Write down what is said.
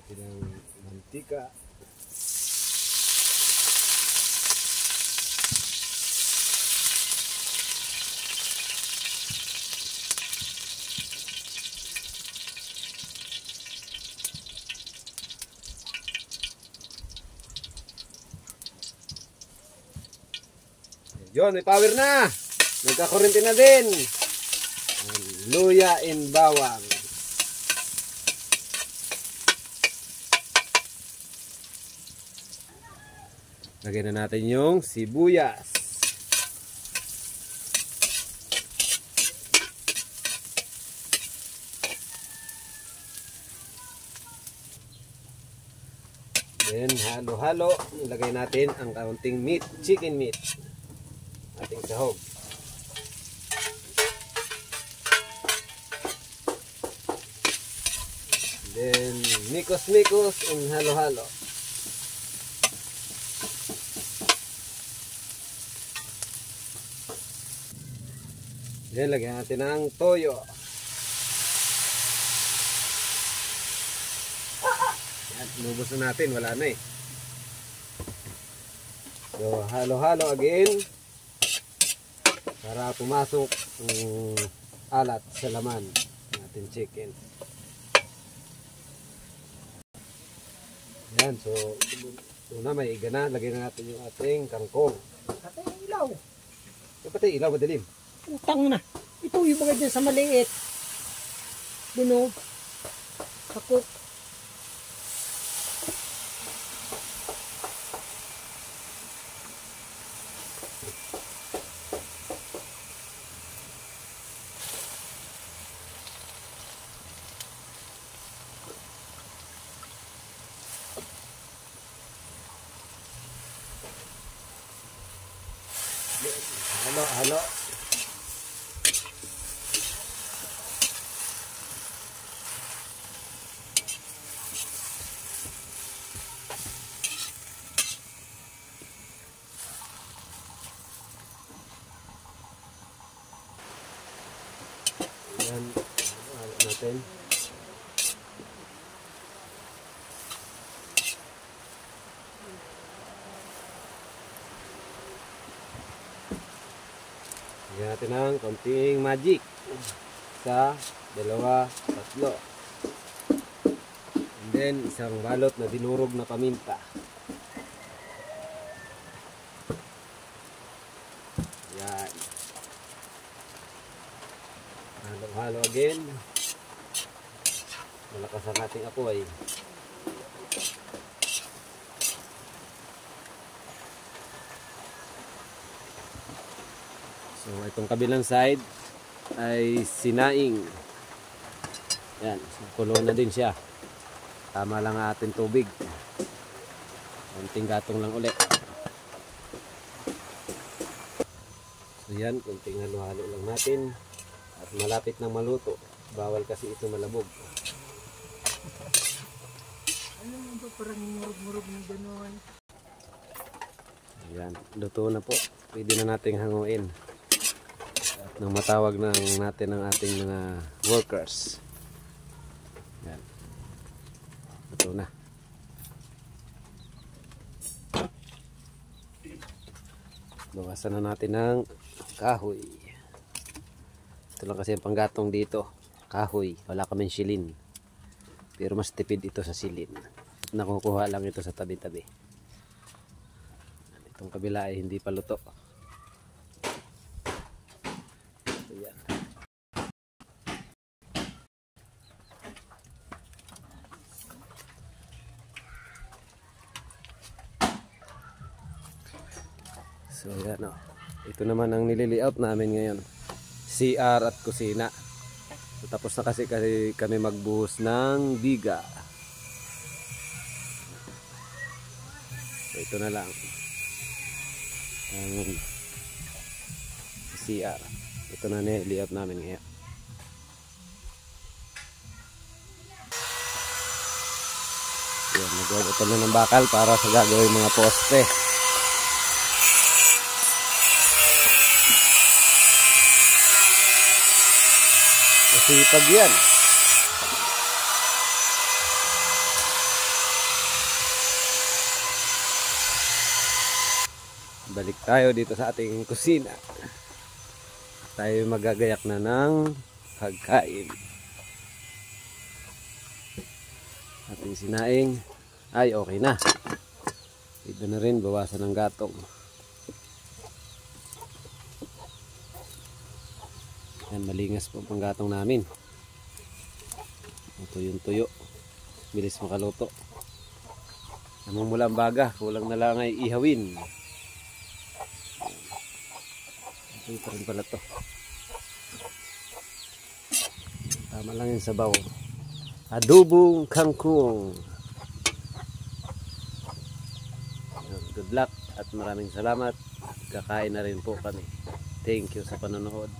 natin ng mantika. Yun, may power na. Nagkakurente na din. Luya and bawang. Lagyan na natin yung sibuyas. Then halo-halo. Ilagay natin ang kaunting meat, chicken meat. Ating sahog. Then mikos-mikos and halo-halo. Then lagyan natin ng toyo. Yan, inubos na natin, wala na eh. So halo-halo again para pumasok ang alat sa laman ng ating chicken. Yan, so una may iga na, lagyan na natin yung ating kangkong. Patay ang ilaw. Patay ilaw, madilim. Utang na. Ito yung mga dyan sa maliit. Dinog. Kakok. Halo. Yan, halo natin. Lagyan natin ng konting magic. Isa, dalawa, tatlo. And then, isang balot na dinurog na paminta. Yan. Halo-halo again. Malakas ang ating apoy. So, itong kabilang side ay sinaing. Yan, kulo na din siya. Tama lang ang ating tubig. Konting gatong lang ulit. So, yan, konting halo-halo lang natin. At malapit na maluto. Bawal kasi ito malabog. Ano yung ba parang murug-murug na gano'n? Yan, luto na po. Pwede na nating hanguin. Nang matawag na natin ang ating mga workers. Yan. Ito na. Bawasan na natin ng kahoy. Ito lang kasi ang panggatong dito. Kahoy. Wala kaming silin. Pero mas tipid ito sa silin. Nakukuha lang ito sa tabi-tabi. Itong kabila ay hindi pa luto. So yan o. Ito naman ang nililiaut namin ngayon. CR at kusina. So, tapos na kasi kami magbuhos ng biga. So ito na lang. Ang CR. Ito na nililiaut namin ngayon. Yan, nagwawatan na ng bakal para sa gagawin mga poste. Sipag yan. Balik tayo dito sa ating kusina. Tayo magagayak na ng pagkain. Ating sinaing ay okay na. Ito na rin, bawasan ng gatong. Yan, malingas po ang gatong namin. Ito yung tuyo. Bilis makaluto. Namumula ang baga, kulang na lang ay ihawin. Ito rin pala to. Tama lang yung sabaw. Adobong kangkong. Good luck at maraming salamat. Kakain na rin po kami. Thank you sa panonood.